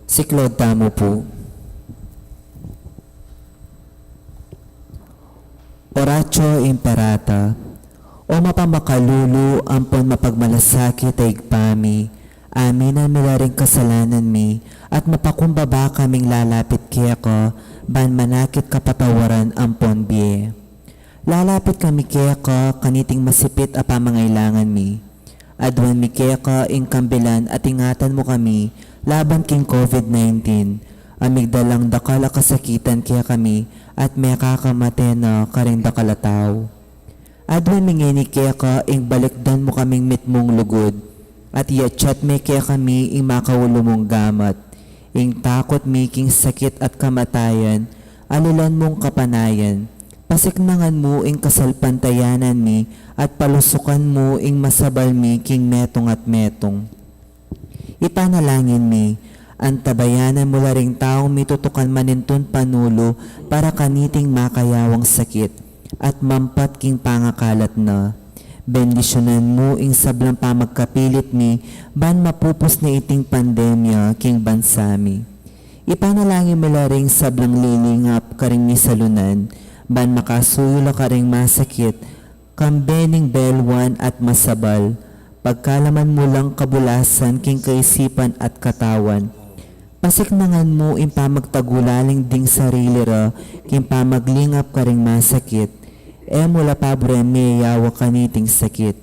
Si Claude Tamo po. Oratio Imperata. O mapamakalulu ampon mapagmalasakit ay igpami. Amin na milaring kasalanan mi at mapakumbaba kaming lalapit kaya ko ban manakit kapatawaran ampon biye. Lalapit kami kaya ko kaniting masipit a pamangailangan mi. Adwan mi kaya ko ingkambilan at ingatan mo kami laban king COVID-19. Amigdalang dakala kasakitan kaya kami at may kakamate na karing dakalataw. Adwan mingini kaya ka ing balikdan mo kaming mitmong lugod at yatchat me kaya kami ing makawulo mong gamat. Ing takot making sakit at kamatayan, alulan mong kapanayan. Pasiknangan mo ing kasalpantayanan mi at palusukan mo ing masabal mi king metong at metong. Ipanalangin mi, antabayanan mo laring taong mitutukan maninton panulo para kaniting makayawang sakit at mampat king pangakalat na. Bendisyonan mo ing sablang pamagkapilit mi ban mapupos na iting pandemya king bansami. Ipanalangin mo laring sablang lilingap karing ni salunan ban makasuylo karing masakit kambening belwan at masabal. Pagkalaman mo lang kabulasan king kaisipan at katawan. Pasiknangan mo ing pamagtagulaling ding sarili ra king pamaglingap karing masakit. Mula pabre miyawa kaniting sakit.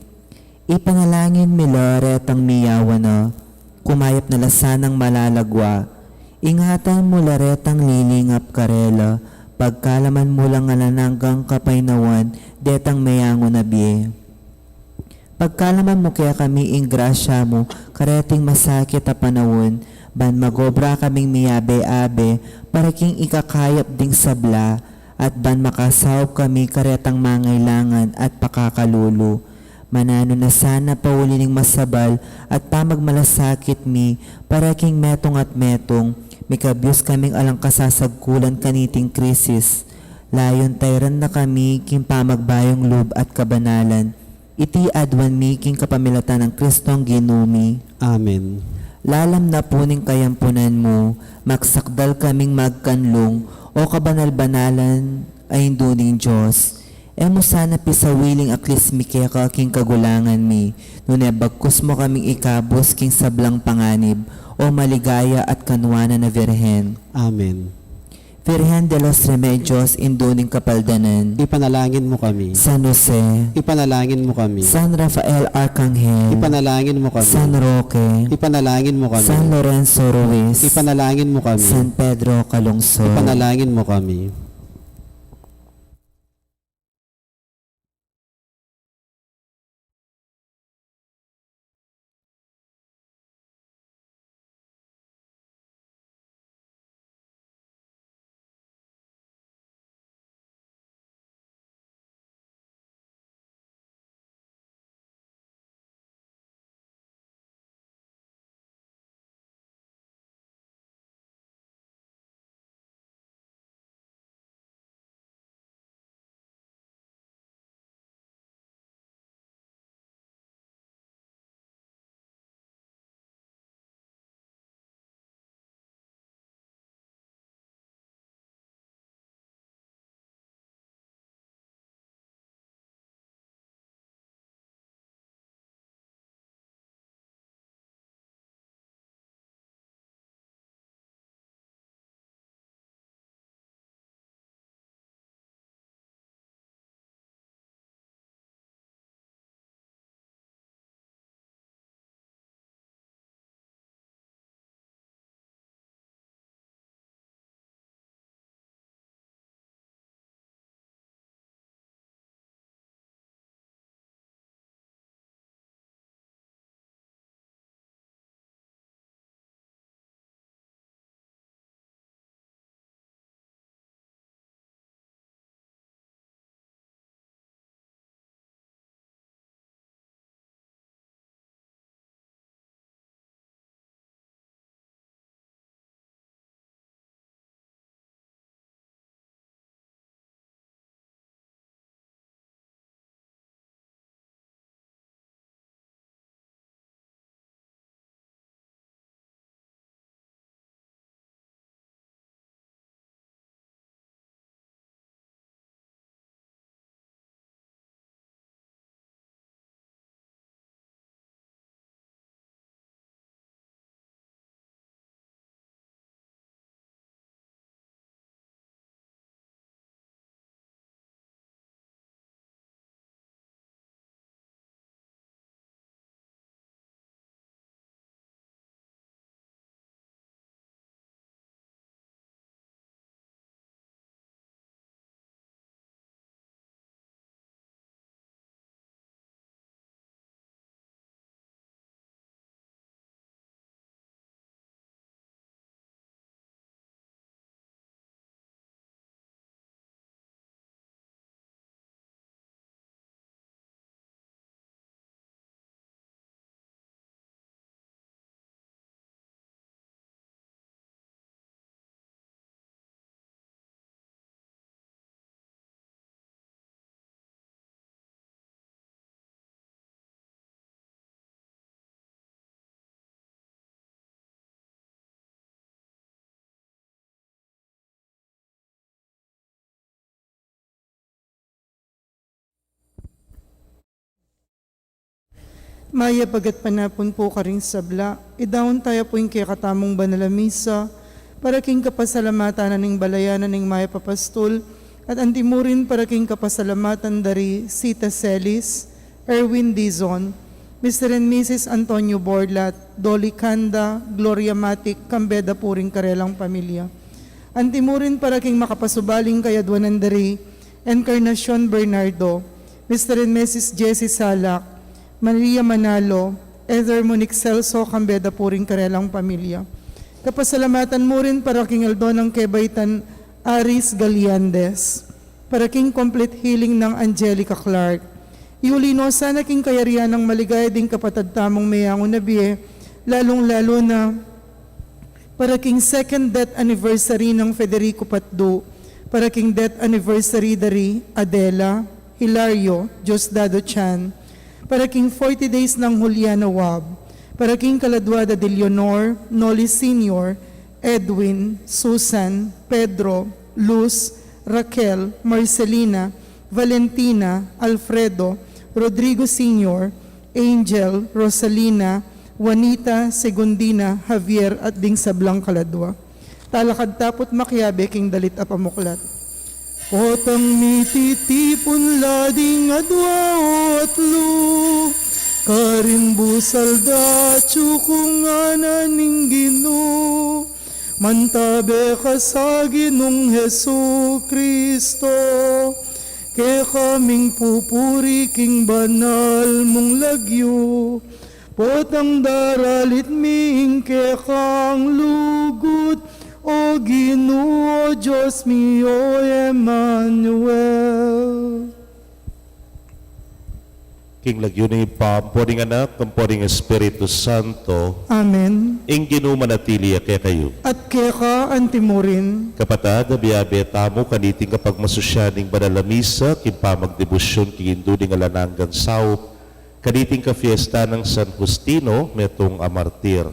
Ipanalangin mi laretang miyawa na kumayap na lasanang malalagwa. Ingatan mo laretang lilingap karela pagkalaman mo lang alananggang kapaynawan detang mayango na biye. Pagkalaman mo kaya kami ing grasya mo kareting masakit a panawon ban magobra kaming miyabe-abe para king ikakayap ding sabla at ban makasawb kami karetang mangailangan at pakakalulu. Manano na sana paulining masabal at pamagmalasakit mi para king metong at metong mikabyos kaming alang kasasagkulan kaniting krisis. Layon tayran na kami king pamagbayong loob at kabanalan. Iti adwan mi king kapamilatan ng Kristong Ginumi. Amen. Lalam na puning kayampunan mo, magsakdal kaming magkanlong o kabanal-banalan ay induning Diyos. Emo sana pisawiling aklis mi kaya ka king kagulangan mi, nune bagkus mo kaming ikabos king sablang panganib o maligaya at kanwana na Virhen. Amen. Virhen de los Remedios, induning kapaldanan. Ipanalangin mo kami. San Jose, Ipanalangin mo kami. San Rafael Arcangel, Ipanalangin mo kami. San Roque, Ipanalangin mo kami. San Lorenzo Ruiz, Ipanalangin mo kami. San Pedro Calungsod. Ipanalangin mo kami. Maya pagat panapon po karing sabla, idawon tayo po yung kaya katamong banalamisa, para king kapasalamatan na ning balayanan ning Maya Papastol, at antimurin para king kapasalamatan dari Sita Celis, Erwin Dizon, Mr. and Mrs. Antonio Borlat, Dolly Canda, Gloria Matic, Kambeda Puring Karelang Pamilya. Antimurin para king makapasubaling kayadwanan dari Encarnacion Bernardo, Mr. and Mrs. Jessie Salak, Maria Manalo, Ether Monique Celso, Kambeda Puring Karelang Pamilya. Kapasalamatan mo rin para king Eldonang Kebaitan Aris Galiandes, para king complete healing ng Angelica Clark. Iulino sana king kayarian ng maligaya ding kapatad tamong mayangon na biye, lalong-lalo na para king second death anniversary ng Federico Patdo, para king death anniversary dari Adela, Hilario, Diosdado Chan, para king 40 days ng Juliana Wab, para king Kaladwada de Leonor, Noli Sr., Edwin, Susan, Pedro, Luz, Raquel, Marcelina, Valentina, Alfredo, Rodrigo Sr., Angel, Rosalina, Juanita, Segundina, Javier at ding Sablang Kaladwa. Talakad tapot makyabe king dalit apamuklat. Potang mititipon lading adwa at lu, karimbusal da tsukunganan ning Ginoo, mantabe ka sa Ginong Hesu Kristo, ke kaming pupuri king banal mong lagyo, potang daralit ming ke kang lugut, o Ginoo Diyos mio Emmanuel. King lagyo ni Pamporing Anak, Pamporing Espiritu Santo, Amen. ing ginumanatili kaya kayo. At keka antimurin, Kapatad, abiabe tamo kaniting kapag masusyaning banalamisa, kimpamagdebusyon kiginduding alananggang saup, kaniting ka fiesta ng San Justino, metong amartir.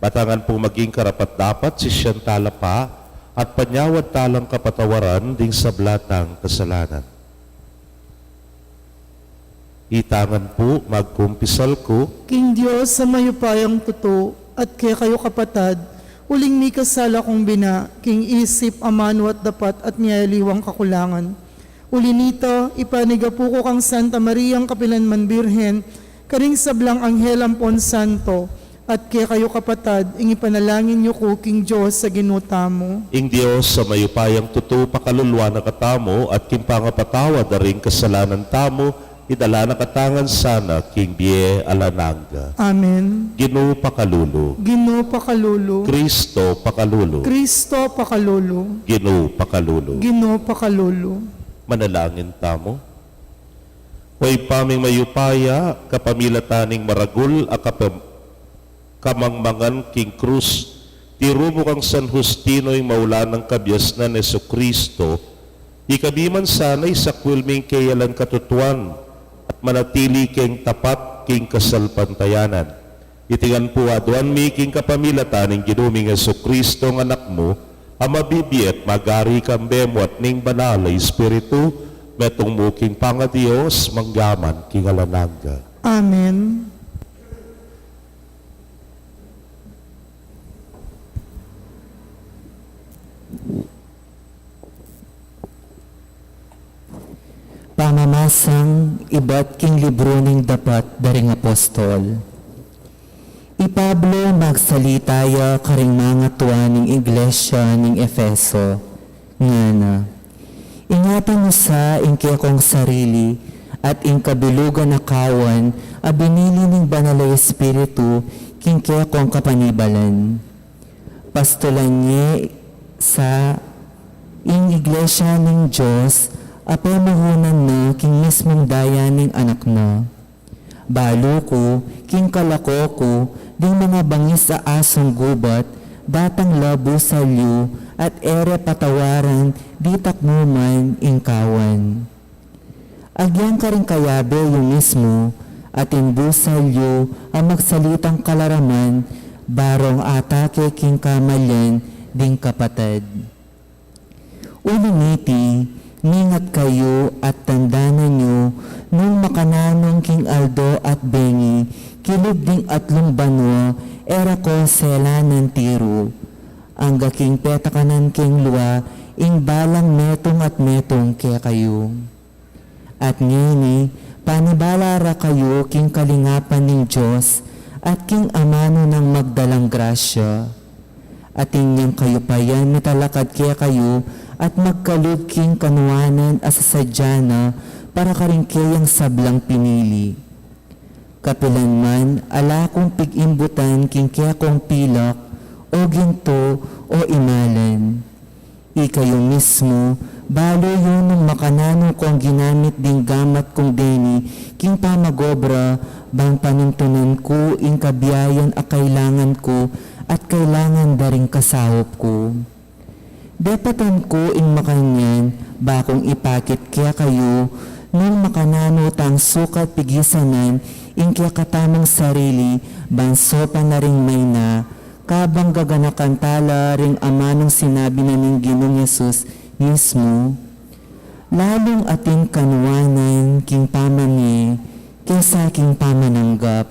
Batangan pong maging karapat-dapat si siyang talapa at panyawad talang kapatawaran ding sablatang kasalanan. Itangan po, magkumpisal ko, King Diyos sa mayupayang tuto, at kaya kayo kapatad, uling mi kasala kong bina, king isip, amano at dapat at niyaliwang kakulangan. Uli nito, ipaniga po ko kang Santa Mariang Kapilanman Birhen, karing sablang Anghelam Pon Santo, at kaya kayo kapatad, ing ipanalangin niyo ko, King Diyos, sa ginutamo. ing Diyos sa mayupayang tuto pakalulwa na katamo at kimpangapatawa na rin kasalanan tamo, idala na katangan sana king Bie Alananga. Amen. Ginoo pakalulu, Ginoo pakalulu, Kristo pakalulu, Kristo pakalulu, Ginoo pakalulu. Ginoo pakalulu. Manalangin tamo. Way paming mayupaya, kapamilataning maragul, kamangmangan king krus, tirumo kang San Justino'y maula ng kabyas na Neso Kristo, ikabiman sana'y sakwilming kayalan katutuan, at manatili king tapat king kasalpantayanan. Itingan po aduan mi king kapamilataning ginuming Neso Kristo ng anak mo, ang mabibiet magari kambemo at ning banalay Espiritu, metong muking pangadiyos, manggaman king alananga. Amen. Pamamasang iba't king libro ning dapat daring apostol. Pablo magsalitaya karing mga tuwa ning iglesia ning Efeso. Nga na, ingatan mo sa ingkaya kong sarili at ing kabilugan na kawan a binili ning banalay Espiritu king kaya kong kapanibalan. Pastulan niya sa ing iglesia ning Diyos apamuhunan na king mismong daya ning anak na. Balo ko, king kalako ko, ding mga bangis sa asong gubat, datang labo sa liw, at ere patawaran, di takmuman ingkawan. Agyan ka rin kayabe yung mismo, at imbusal liw, ang magsalitang kalaraman, barong atake king kamalyan, ding kapatid. Unangiti, Ningat kayo at tandanan nyo, nung makananong King Aldo at Bengi, kilib ding atlong banwa, era ko sela ng tiro. Ang gaking petakanan king luwa, ing balang metong at metong kaya kayo. At ngayon panibalara kayo king kalingapan ng Diyos, at king amano ng magdalang grasya. At inyang kayo pa yan mitalakad kaya kayo, at magkalog king kanuanan asasadya na, para karing kayang sablang pinili. Kapilanman, ala kong pig-imbutan king kaya kong pilak, o ginto, o imalan. Ikayo mismo, balo yun ng makanano kong ginamit ding gamat kong deni, king pamagobra, bang panuntunan ko, ing kabiyayan a kailangan ko, at kailangan daring kasahop ko. Depatan ko ing makanyan, bakong ipakit kaya kayo, nung makanano tang sukat pigisanan, ing kaya katamang sarili, banso pa na ring may na, kabang gaganakan tala ring amanong sinabi na ng Ginoong Yesus mismo, lalong ating kanuwanan king pamani, kaysa king pamananggap.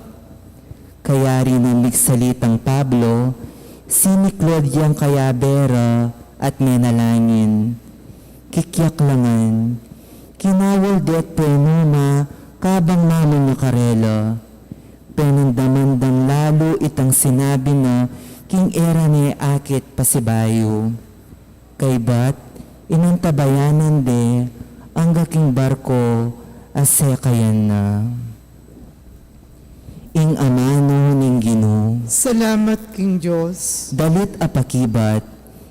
Kaya rin ang migsalitang Pablo, siniklod yang kayabera, at menalangin. Kikyaklangan, kinawal det penuma, kabang mamang nakarela. Penandamandam lalo itang sinabi na, king era ni akit pasibayo. Kay bat, inantabayanan de, ang gaking barko, asekayan na. Ing amano ning Ginoo, Salamat, King Diyos. dalit apakibat,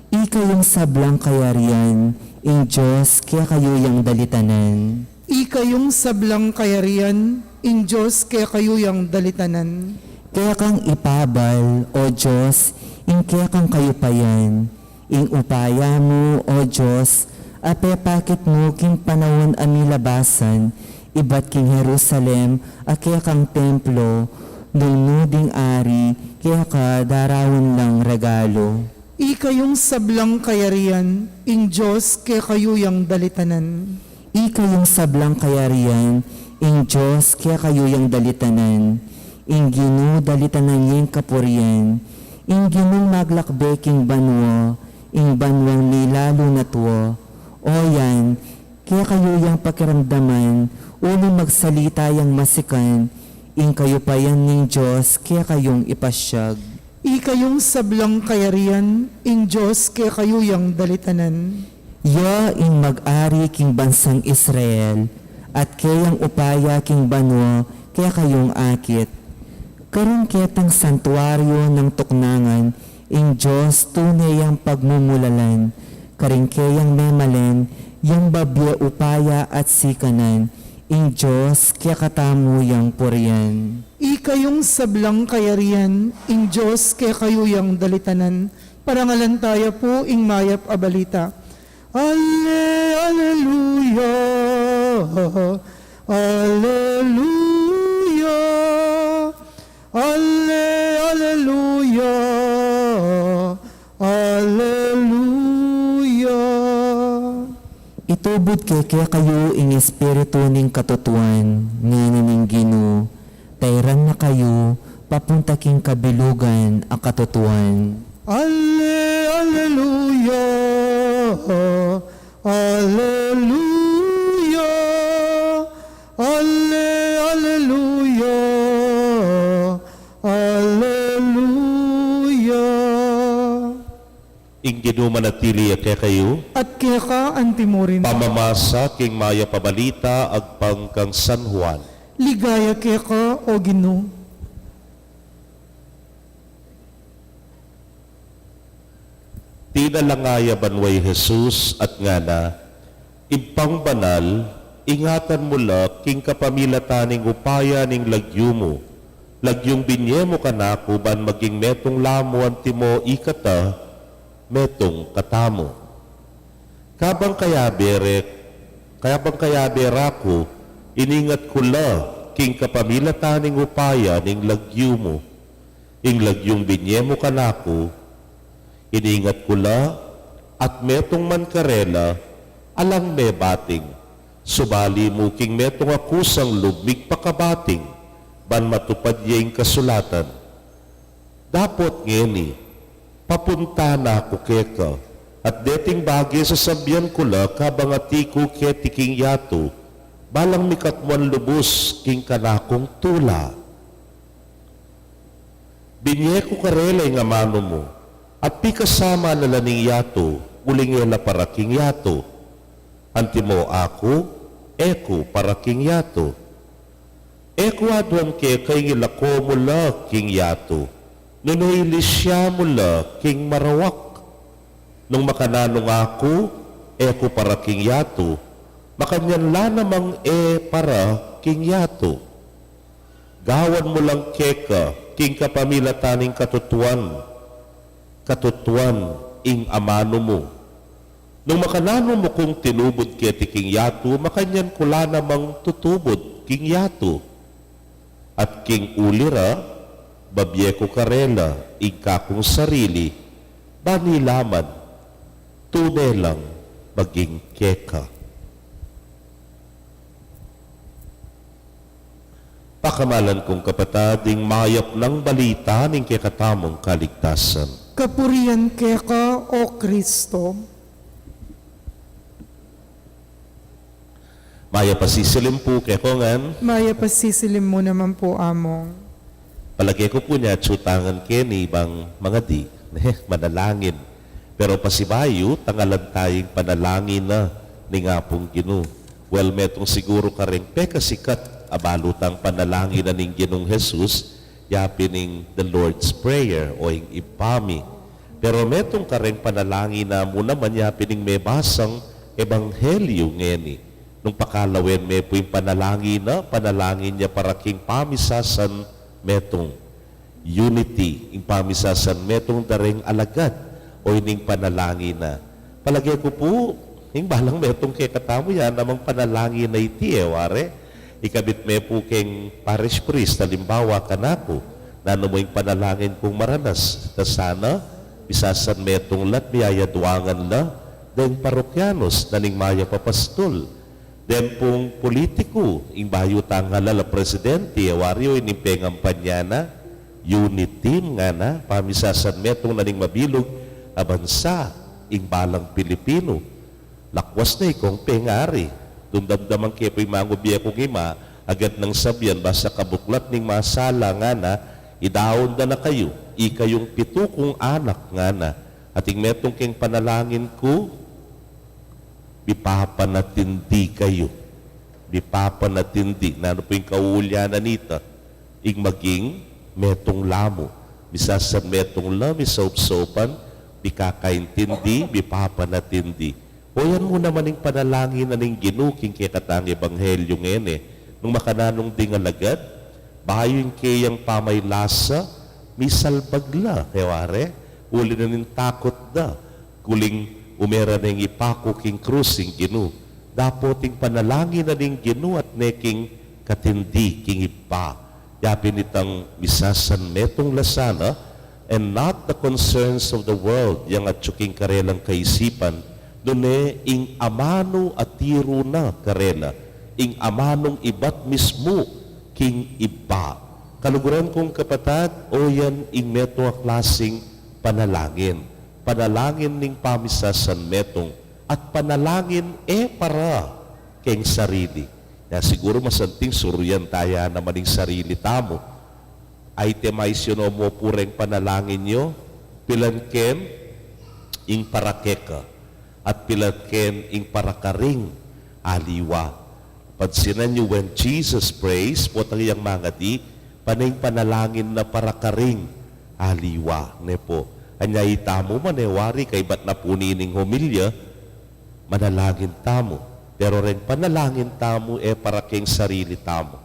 ikayong sablang kayarian, ing Diyos kaya kayo yang dalitanan. Ikayong sablang kayarian, ing Diyos kaya kayo yang dalitanan. Kaya kang ipabal, o Diyos, ing kaya kang kayupayan, ing upaya mo, o Diyos, apepakit mo king panahon amilabasan, ibat king Jerusalem, a kaya kang templo, nunuding ari, kaya ka darawin lang regalo. Ikayong sablang kayarian, ing Diyos kaya kayo yang dalitanan. Ikayong sablang kayarian, ing Diyos kaya kayo yang dalitanan, ing Ginoo dalitanan yung kapurian, ing Ginoo maglakbeking banwa, ing banwang nilalo na tuwa. O yan, kaya kayo yang pakiramdaman, uling magsalita yang masikan, ing kayo pa yan ning Diyos kaya kayong ipasyag. Ikayong sablang kayarian, ing Diyos kaya kayo yang dalitanan. Ya ing mag-ari king bansang Israel, at kayang upaya king banwa, kaya kayong akit. Karong ketang santuaryo ng tuknangan, ing Diyos tunay ang pagmumulalan, karing kayang memalen, yung babya upaya at sikanan, ing Diyos kaya katamo yang purian. Ikayong sablang kayarian, ing Diyos kaya kayo yang dalitanan. Parangalantaya po, ing mayap abalita. Alleluia, Alleluia, Alleluia, Alleluia. Itubod kaya kayo ing espiritu ning katutuan, nga ning Ginoo, tayran na kayo, papunta king kabilugan ang katutuan. Alleluia, Alleluia, Alleluia, Alleluia. Ing Ginoo manatili kaya kayo, At kaya ka antimurin, pamamasa king maya pabalita agpang kang San Juan. ligaya kaya ka o Ginoo. Tinalangaya banway Jesus at ngana, impang banal, ingatan mo la king kapamilataning upaya ning lagyo mo. Lagyong binye mo kanako ban maging metong lamo antimo ikata, metong katamo. Kabang kaya berako, iningat ko la king kapamilataning upaya ning lagyo mo. Ing lagyong binye mo kanako, iningat ko la at metong man karela, alang me bating, subali mo king metong akusang lubmig pakabating, ban matupad yung kasulatan. Dapot ngeni, papunta na ako keka, at deting bagay sa sabyan ko la, kabangati ko ketiking yato, balang mikatmuan lubos king kanakong tula. Binye ko karelay nga mano mo, at pikasama na laning yato, uling ela para king yato. Antimo ako, eko para king yato. Eko adwan ke kay ngilako mula king yato. Nunuhilis siya mula king marawak. Nung makananong ako, eko para king yato. Makanyan la namang para king yato. Gawan mo lang keka, king kapamilataning katutuan. Katutuan, ing amano mo. Nung makanano mo kung tinubod keti king yato, makanyan kula namang tutubod king yato. At king ulira, babye ko karela, ika kong sarili, banilaman, tunay lang maging keka. Pakamalan kong kapatading mayap ng balita ning kekatamong kaligtasan. Kapurian keka, O Kristo. Maya pasisilim po kay kongan, Maya pasisilim mo naman po among. palagay ko po niya tsutangan kini bang mga di, manalangin. Pero pasibayo, tangalan tayong panalangin na ni nga pong Ginoo. Well, metong siguro ka rin pekasikat abalutang panalangin na ning Ginong Jesus, yapining the Lord's Prayer o yung ipami. Pero metong ka rin panalangin na muna man yapining may basang ebanghelyo ngeni. Nung pakalawin may po yung panalangin niya para king pamisasan metong unity, yung pamisasan metong daring alagad o ining panalangin na. Palagay ko po, yung balang metong kay katamo yan, namang panalangin na iti ware. Ikabit may po king parish priest, halimbawa kanako, na ano mo yung panalangin kong maranas. Na sana, bisasan metong lat, miyayaduangan la, dahil parokyanos, naning maya papastol. Then pong politiko, yung bayo tanghalala presidente, wario ining pengampanya unit team nga na, pamisasan metong naning mabilog, abansa, ing balang Pilipino. Lakwas na ikong pengari. Dumdamdaman kayo po'y mangubya kong ima, agad ng sabyan, basta kabuklat ning masala nga na, idaon na kayo, ikayong pitukong anak nga na, at ing metong king panalangin ko, bipapanatindi kayo. Bipapanatindi. Na ano po yung kaulyanan nita? Ing maging metong lamo. Bisasan metong lami soap-sopan, bikakaintindi, bipapanatindi. O yan mo naman yung panalangin na ning ginuking kaya katang ebanghelyo ngene. Nung makananong ding alagad, bayo yung kayang pamaylasa, misalbagla. Kaya ware, uli na ning takot na. Kuling umera na yung ipako king krusing Ginu. Dapoting panalangin na ning Ginu at neking katindi king ipa. Yapin itang misasan metong lasana and not the concerns of the world yang at tsuking karelang kaisipan dune ing amano at tiro na karela. Ing amanong ibat mismo king iba. Kaluguran kong kapatad, o yan ing meto a klaseng panalangin. Panalangin ning pamisasan metong at panalangin para keng sarili. Ya, siguro masanting suruyan taya naman ning sarili tamo. Itemization mo pureng panalangin nyo, pilanken ing parakeka at pilanken ing parakaring aliwa. Pansinan nyo when Jesus prays, potang iyang mga di, paning panalangin na parakaring aliwa. Nepo. Anyay tamo manewari kay ba't na punining humilya, manalangin tamo. Pero rin panalangin tamo para keng sarili tamo.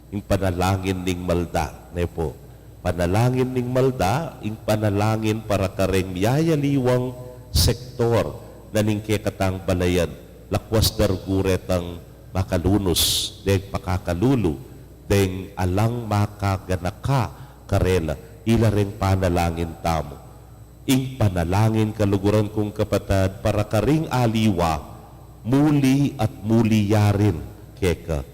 Yung panalangin ning malda. Nepo. Panalangin ning malda, yung panalangin para kareng miyayaliwang sektor na ning kekatang balayan. Lakwas darguretang makalunos, deng pakakalulu, deng alang makaganaka karela. Ila rin panalangin tamo. Ing panalangin kaluguran kong kapatad para karing aliwa, muli at muli yarin keka.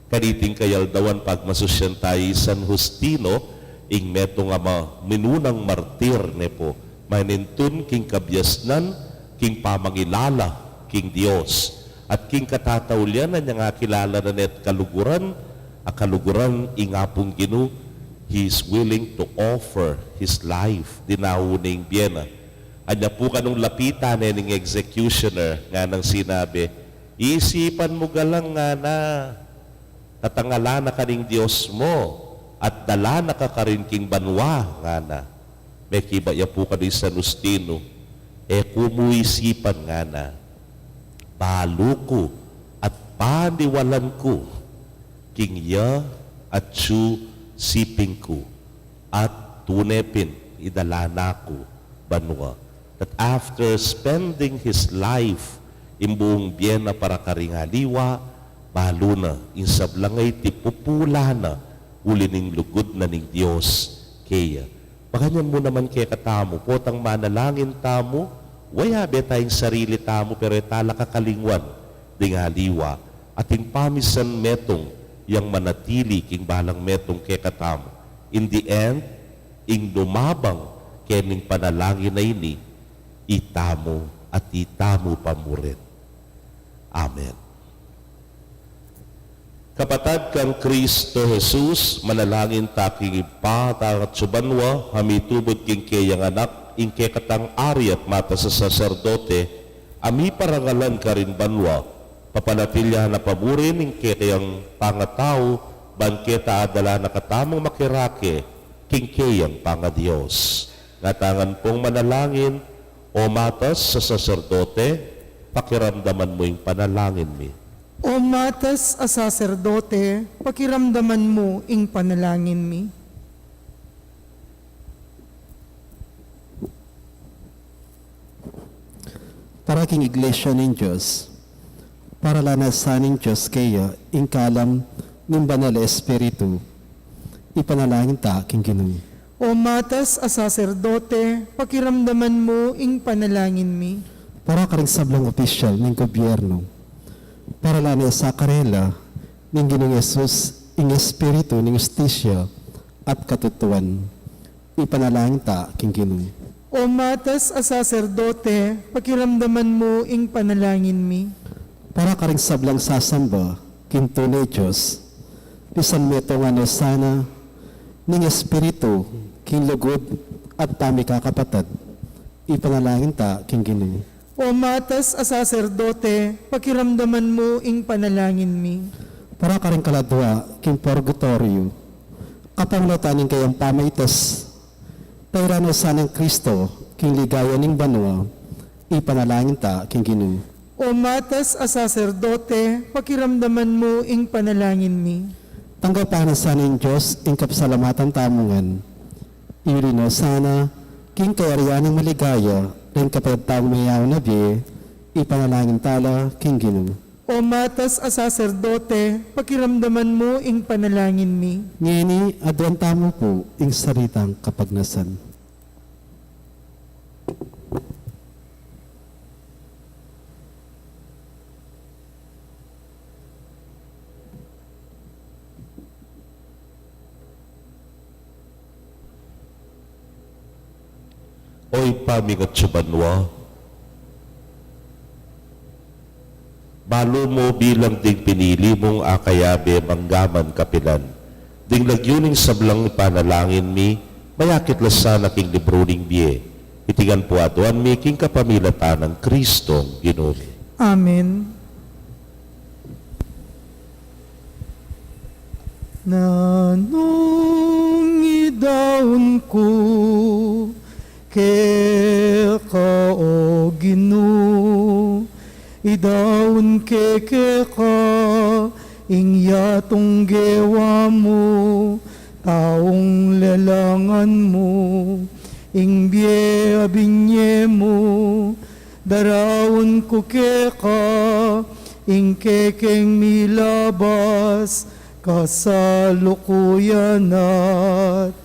Kaniting kayal dawan pagmasusyan tayo San Justino, ing meto nga minunang martir ne po, manintun king kabyasnan, king pamangilala, king Dios. At king katataulian na niya nga kilala na net kaluguran, kaluguran ingapong Ginu, he is willing to offer his life, dinauning biyena. Anya po kanong lapitan ng executioner nga nang sinabi, isipan mo galang nga na, tatangala na kaning Diyos mo, at dala na ka karin king banwa nga na. May kibaya po ka ni San Justino, kumuisipan nga na, balo ko at paniwalan ko, king ya at su siping ko, at tunepin idalana ko banwa. That after spending his life imbuong biyena para karingaliwa, balo na, insablangay ti pupula na, uli ning lugod na ning Diyos. Kaya, paganyan mo naman kaya katamo, potang manalangin tamo, waya be tayong sarili tamo, pero tala kakalingwan, dingaliwa, ating pamisan metong, yang manatili king balang metong kaya katamo. In the end, ing dumabang kening panalangin na ini, itamo at itamo pa mo rin. Amen. Kapatad kang Kristo Jesus, manalangin taking ipa, tangat subanwa, hamitubod king kayang anak, ingke katang ari at mata sa saserdote, ami parangalan ka rin banwa, papanatilya na pamurin ingke kayang pangatao, bangketa adala na katamong makirake, king kayang pangadiyos. Ngatangan pong manalangin, o matas sa saserdote, pakiramdaman mo yung panalangin mi. O matas a saserdote, pakiramdaman mo ing panalangin mi. Para king iglesia nin Diyos, para lanasanin Diyos kaya, ingkalam ng banal na espiritu, ipanalangin ta king Ginoo. O matas a saserdote, pakiramdaman mo ing panalangin mi. Para karing sablang opisyal ng gobyerno, para lana sa karela ng Ginoong Yesus, ing espiritu ng justisya at katutuan, ipanalangin ta king Ginoo. O matas a saserdote, pakiramdaman mo ing panalangin mi. Para karing sablang sasamba, kintunay Diyos, pisan meto nga no sana, ning espiritu, king lugod, at tami kakapatad, ipanalangin ta king Ginoo. O matas a saserdote, pakiramdaman mo ing panalangin mi. Para karing kaladwa, king purgatorio, kapamlatanin kayang pamaitas, tayrano sanang Kristo, king ligaya ning banwa, ipanalangin ta king Ginoo. O matas a saserdote, pakiramdaman mo ing panalangin mi. Tanggapanan sana ng Diyos, ing kapsalamatan tamungan. Irino sana, king kayarianing maligaya, rin kapag taong mayaw na biye, ipanalangin tala king Ginoo. O matas a saserdote, pakiramdaman mo ing panalangin mi. Ngini, adwan tamo po, ing saritang kapagnasan. Oy pamigat subanwa, balo mo bilang ding pinili mong akayabe manggaman kapilan. Ding lagyuning sablang panalangin mi, mayakit lasan aking libruning biye. Itigan po aduan mi king kapamilatan ng Kristong Ginoo. Amen. Nanong idaon ko, ke ka o Ginoo, idaon ke ka, ing yatong gewa mo, taong lelangan mo, ing biye abinye mo, darawon ko ke ka, ing kekeng milabas, kasalukuyan at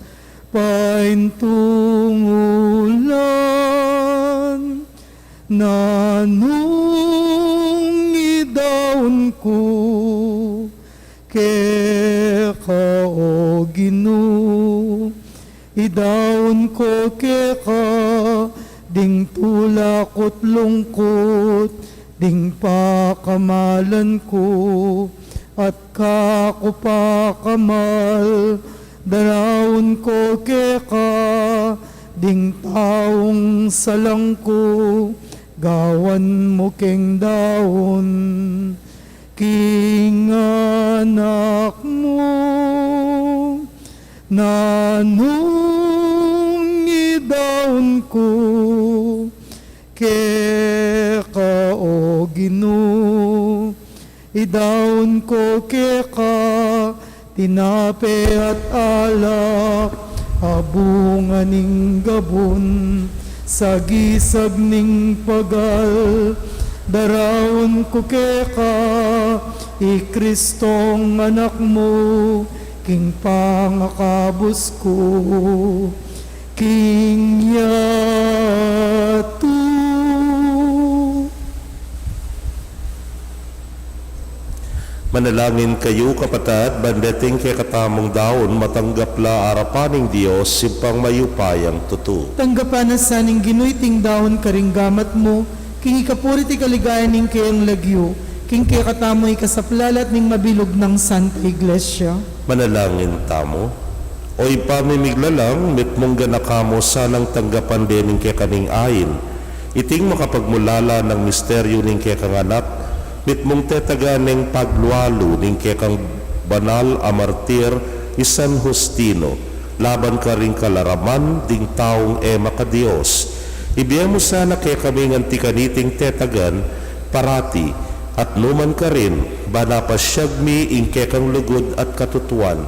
paintungulan. Nanong daon ko, keka o Ginoo. Idaon ko keka, ding tulak at lungkot, ding pakamalan ko, at kako pakamal. Daon ko keka, ding taong salang ko, gawan mo keng daon, king anak mo. Nanong idaon ko, keka o Ginoo. Idaon ko keka, tinape at alak, abungan ning gabon, sa gisag ning pagal. Darawon ko keka, i-Kristong anak mo, king pangakabos ko, king yatu. Manalangin kayo kapatad, bandating kay katamong daon, matanggap la arapaning Diyos, simpang mayupayang tutu. Tanggapan na saning Ginoy ting daon karing gamat mo, king ikapuri ti kaligayan ning kayang lagyo, king kaya katamoy kasaplalat ning mabilog ng Santa Iglesia. Manalangin tamo. Oy pamimiglalang, mitmong ganakamo sanang tanggapan din kay kaning ayin. Iting makapagmulala ng misteryo ning kay kanganak, mitmong tetaganeng paglualo ning kay kang banal a martir San Justino, laban ka ring kalaraman ding taong ema ka Diyos. Ibiyemo sana kay kami ngantikaniting tetagan parati, at numan ka rin, banapasyag mi ingke kang lugod at katutuan.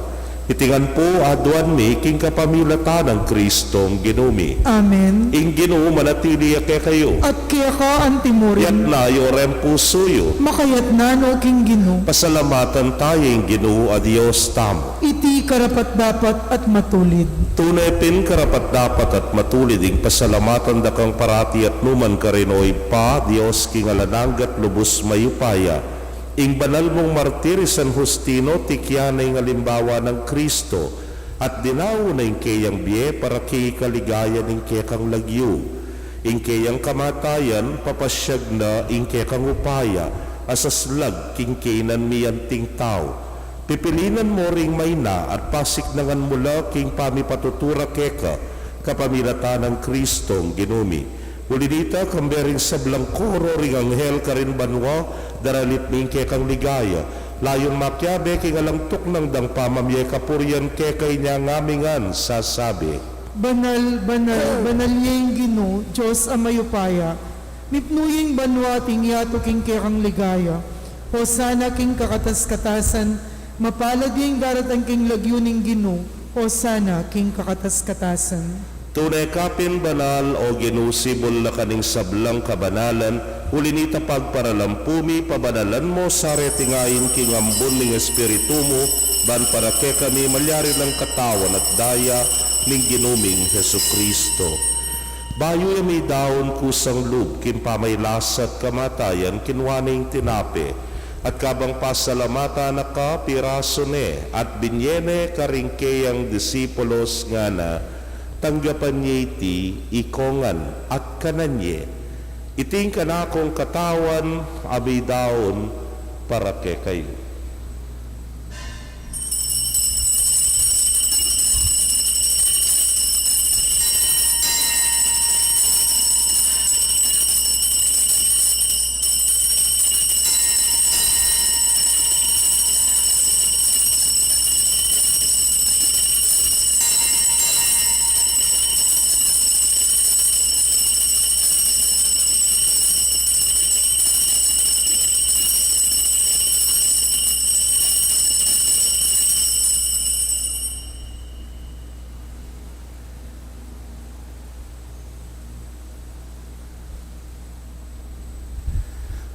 Itingan po aduan mi king kapamilatan ng Kristong Ginumi. Amen. Ing Ginoo manatili ake kayo. At kaya ka Yat antimurin, na yorem pusuyo. makayat na no king Gino, Pasalamatan tayong Ginoo a Diyos tamo. iti karapat dapat at matulid. Tunay pin karapat dapat at matulid ing pasalamatan dakang parati at numan ka rin oy pa Diyos king alananggat lubos mayupaya. Ing banal mong martir San Justino, tikyanay ng alimbawa ng Kristo, at dinaw na ing kayang biye para kay kaligaya ng kekang lagyo. Ing kayang kamatayan, papasyag na ing kekang upaya, asaslag king kainan miyanting tao. Pipilinan mo ring may na at pasiknangan mula king pamipatutura keka, kapamilata ng Kristong Ginumi. Ulidita kambering sablang koro ring anghel karin banwa, daralit ning kekang ligaya, layong makyabe king alangtok ng dang pamamye kapuryan kekay niya ngamingan sasabi. Banal, banal, banal yung Gino, Diyos amayupaya, mipnuying banwa ting yato king kekang ligaya, o sana king kakatas-katasan, mapalad yung daratang king lagyo ning Gino, o sana king kakatas-katasan. Tunay kapin banal o ginusibol na kaning sablang kabanalan, ulinita pagparalampumi, pabanalan mo sa retingayin king ambon ning espiritu mo, ban para ke kami malyari ng katawan at daya ning ginuming Jesucristo. Bayo yung may daon kusang lub, kin pamaylasat kamatayan, kinwaning tinape, at kabang pasalamata na ka piraso ne, at binyene karingkeyang disipulos nga na, tanggapan niya iti ikongan at kananye. Iting kanakong katawan abay daon para ke kayo.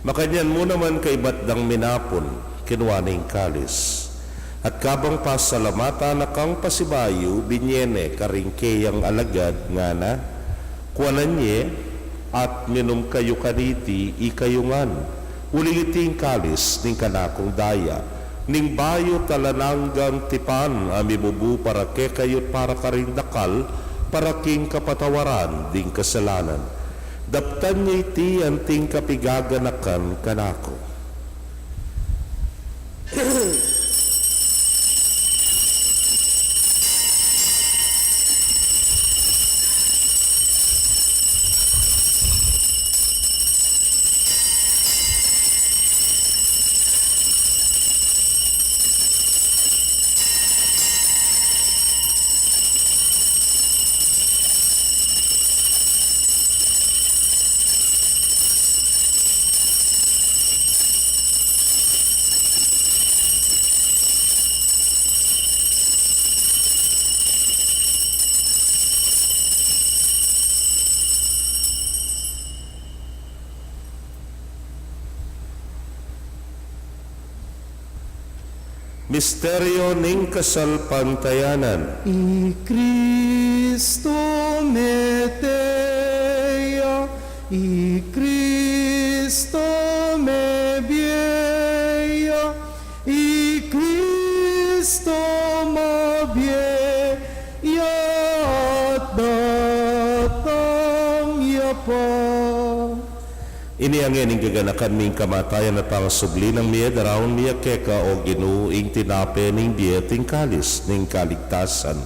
Makanyan mo naman kay batdang minapon, kinwaning kalis. At kabang pasalamata na kang pasibayo, binyene karingkeyang alagad nga na, kuwanan nye, at minum kayo kaniti ikayungan. uling iting kalis ning kanakong daya, ning bayo talananggang tipan, amibubu para ke kayot para karing dakal, para king kapatawaran ding kasalanan. Daptan niya iti anting kapigaganakan kanako. Misteryo ning kasalpantayanan. I Cristo meteia, I Cristo me bieia, I Cristo mabieia at datang yapa. Ini ang ining gaganakan ming kamatayan at pangasubli ng miya darawon miya keka o ginuing tinape ning biya ting kalis ning kaligtasan.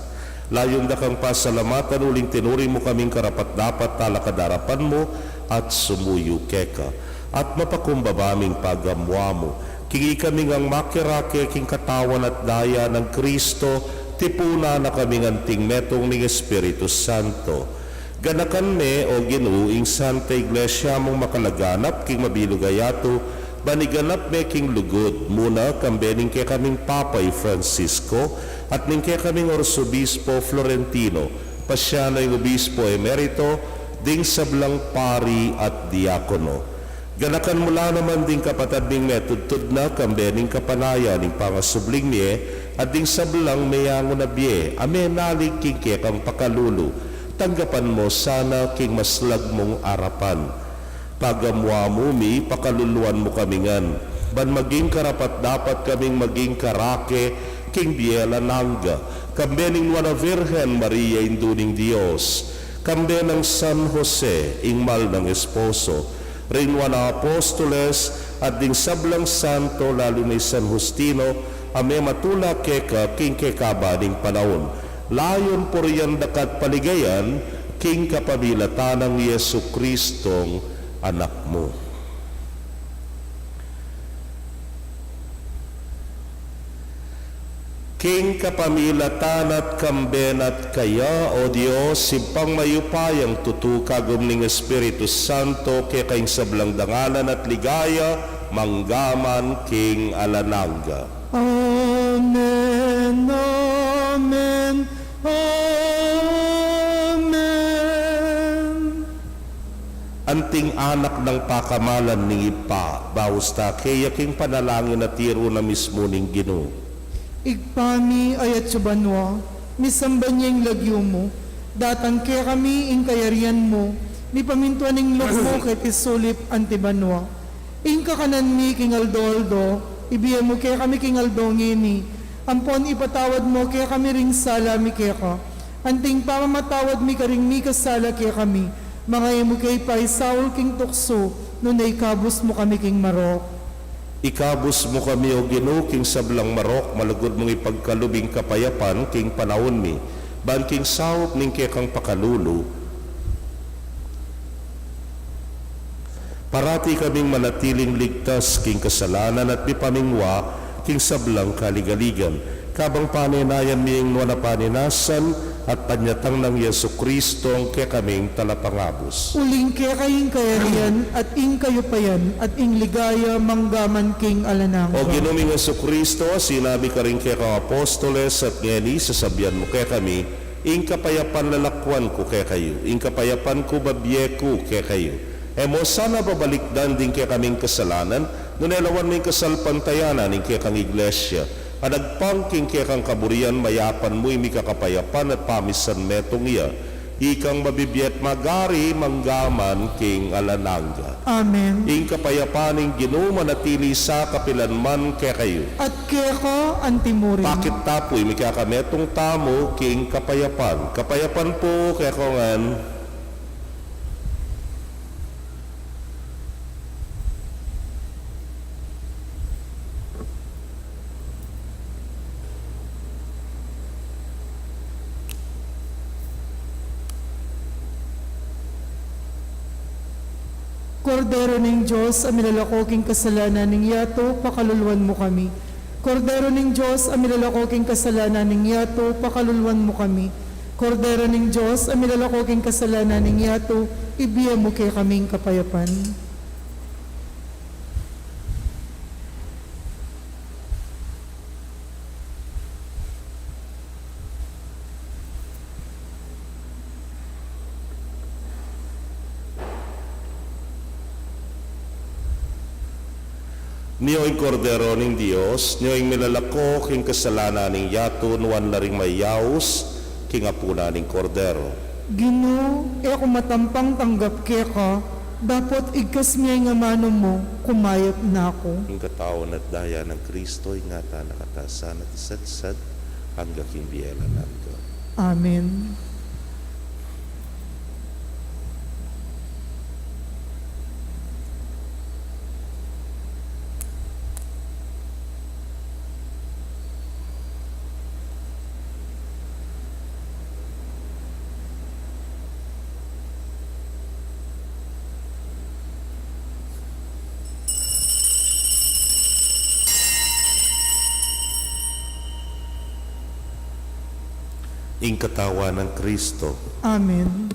Layong dakang pasalamatan uling tinuri mo kaming karapat dapat talakadarapan mo at sumuyo keka. At mapakumbabaming pagamwa mo. Kingi kaming ang makirake king katawan at daya ng Kristo, tipuna na kaming anting metong ning Espiritu Santo. Ganakan me o ginuing Santa Iglesia mong makalaganap king mabilugayato, baniganap me king lugod, muna kambening kay kaming Papay Francisco at ning kay kaming Arsobispo Florentino, pasyano yung Obispo Emerito, ding sablang pari at diakono. Ganakan mula naman ding kapatad ning metudtud na kambening kapanaya ning pangasubling niye, at ding sablang mayango na biye, amenalig king kay kang pakalulu, tanggapan mo sana king maslag mong arapan. Pagamwa mo mi, pakaluluan mo kamingan. Ban maging karapat dapat kaming maging karake king biela nangga. Kambening wana Virgen Maria induning Dios. Kambe ng San Jose, ingmal ng esposo. Rin wana apostoles at ding sablang santo lalo ni San Justino, ame matula keka king kekaba ning panahon. Layon po riyan dakat paligayan, king kapamilatan ng Yesu Kristong anak mo. King kapamilatan at kambenat kaya, O Diyos, simpang mayupayang tutukagom ning Espiritu Santo, kaya kaing sablang dangalan at ligaya, manggaman king alanangga. Amen, amen, amen. Anting anak ng pakamalan ni Ipa, bausta kaya king panalangin na tiro na mismo ning Ginoo. Igpami ayat subanwa, misamban niya yung lagyo mo, datang kaya kami ing kayarian mo, ni pamintuan ing loob mo ket isulip antibanwa. Ing kakanan mi king aldoldo, ibiya mo kaya kami king aldongini, ampon ipatawad mo kaya kami ring sala mi kaya ka. Anting pamamatawad mi karing mi kasala kaya kami, mga mo kay paisaul king tukso, nunay kabus mo kami king marok. Ikabus mo kami o Ginoo king sablang marok, malugod mong ipagkalubing kapayapan king panahon mi, ban king sawop ning kekang pakalulu. Parati kaming manatiling ligtas king kasalanan at mipamingwa king sablang kaligaligan. Kabang paninayan miyeng nuwa na paninasan at panyatang ng Yesu Kristo ang kaya kaming talapangabos. Uling kaya kayong kayarian at ing kayo payan at ing ligaya manggaman king alanang. O Ginoong Yesu Kristo, sinabi ka rin kaya kang apostoles at ngeni, sasabihan mo kaya kami, ing kapayapan lalakwan ko kaya kayo, ing kapayapan ko babye ko kaya kayo. E mo sana babalikdan din kaya kaming kasalanan, nunelawan mo yung kasalpantayanan ing kaya kang iglesia. Anagpangking kaya kang kaburian, mayapan mo imi kakapayapan at pamisan metong iya. ikang mabibiyet magari manggaman king alanangga. Amen. Ing kapayapaning Ginoo manatili sa kapilanman kay kayo. At keko antimurin. Bakit tapoy mikakametong tamo king kapayapan. Kapayapan po kay kongan. Kordero ng Diyos, amilalakokeng kasalanan ng yato, pakaluluwan mo kami. Kordero ng Diyos, amilalakokeng kasalanan ng yato, pakaluluwan mo kami. Kordero ng Diyos, amilalakokeng kasalanan ng yato, ibiya mo kay kaming kapayapan. Niyo'y kordero ng Diyos, niyo'y milalako king kasalanan ng yato, nuwan na ring mayaos, king apuna ng kordero. Ginoo, ako matampang tanggap keka, dapat igkas niya nga mano mo, kumayat na ako. Ang katawan at daya ng Kristo, ingata nakatasan at isadsad, hanggang king biyela nato. Amen. Ing katawan ng Kristo, Amen.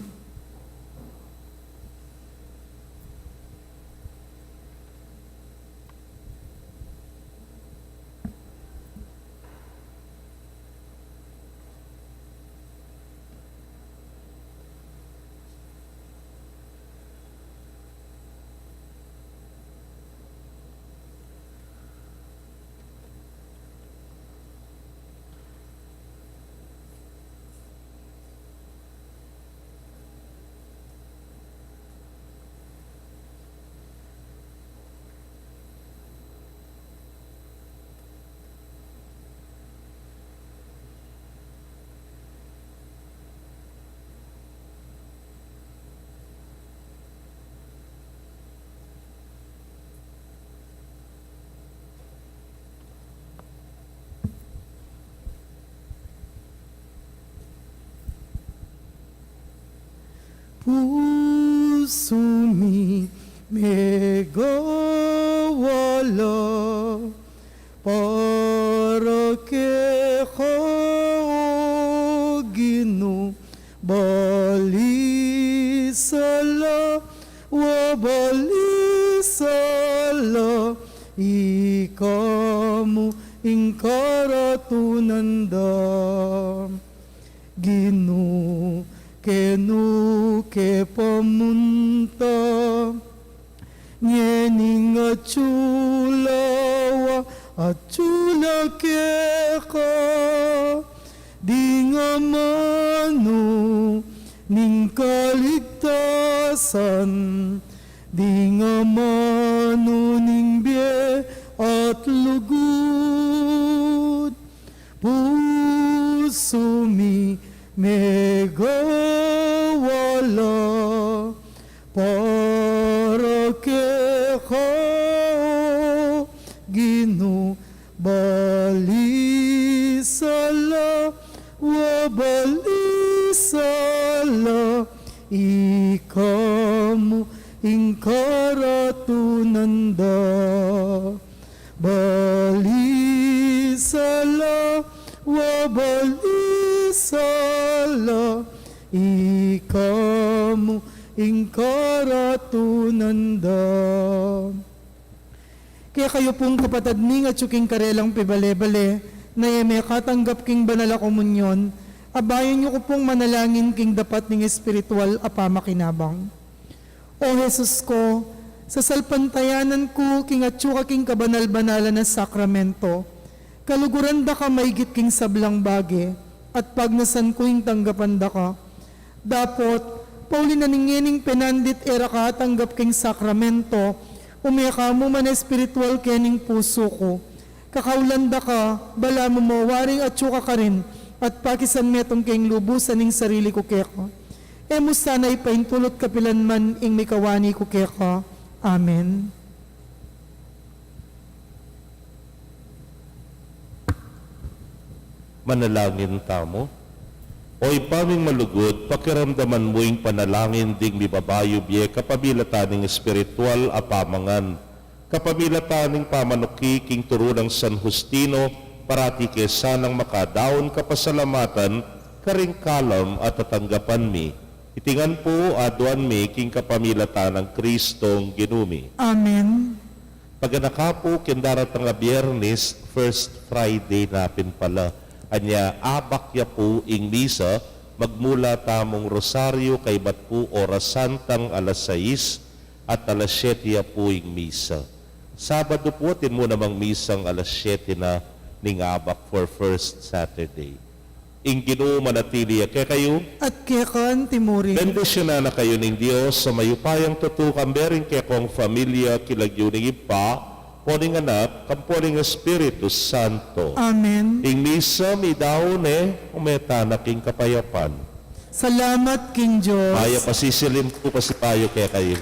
Puso mi megawala para kay Ginoo balisala wa balisala ikamu ingkaratunanda Ginoo kenu ke pamunta nyening achulawa achula keka di nga manu ning kaligtasan di nga manu ning biye at lugod puso mi megawala para kay Ginoo balisala wa balisala ikamu ingkaratunanda balisala wa balisala ikamu ingkaratunanda. Kaya kayo pong kapatid ni nga tsuking karelang pibale-bale na may katanggap king banala komunyon, abayan niyo ko pong manalangin king dapat ning espiritual apamakinabang. O Jesus ko, sa salpantayanan ko king atsuka king kabanal-banala na sakramento, kaluguran da ka maigit king sablang bage, at pagnasan ko yung tanggapan da ka. Dapot, pauli na ningining penandit era katanggap king sakramento, umiyaka mo man espiritual kening puso ko. Kakaulanda ka, bala mo mawaring at syuka ka rin, at pakisan metong king lubusan ning sarili ko keka. Emo sana ipaintulot kapilan man ing mikawani ko keka. Amen. Manalangin tamo. Oy paming malugod, pakiramdaman mo yung panalangin ding mibabayo biye kapamilataning espiritual apamangan. Kapamilataning pamanuki king turo ng San Justino, parati kesanang makadaon kapasalamatan, karing kalam at tatanggapan mi. Itingan po aduan mi king kapamilatan ng Kristong ginumi. Amen. Paganakapo kindarat nga Biyernes, First Friday napin pala. Anya abak ya po ing misa, magmula tamong rosaryo kay bat po oras santang alas 6 at alas 7 ya po ing misa. Sabado po tin mo namang misang alas 7 na ning abak for First Saturday. Ing Ginoo manatili kay kayo. At kekan timuri. Bendisyon na kayo ng Diyos sa mayupayang tutukang bering kay kong familia kilagyo ng ipa, poning anak, kamponing Espiritu Santo. Amen. Ing misa mi daon umeta na king kapayapan. Salamat, King Diyos. Maya pasisilim po pasipayo kay kayo.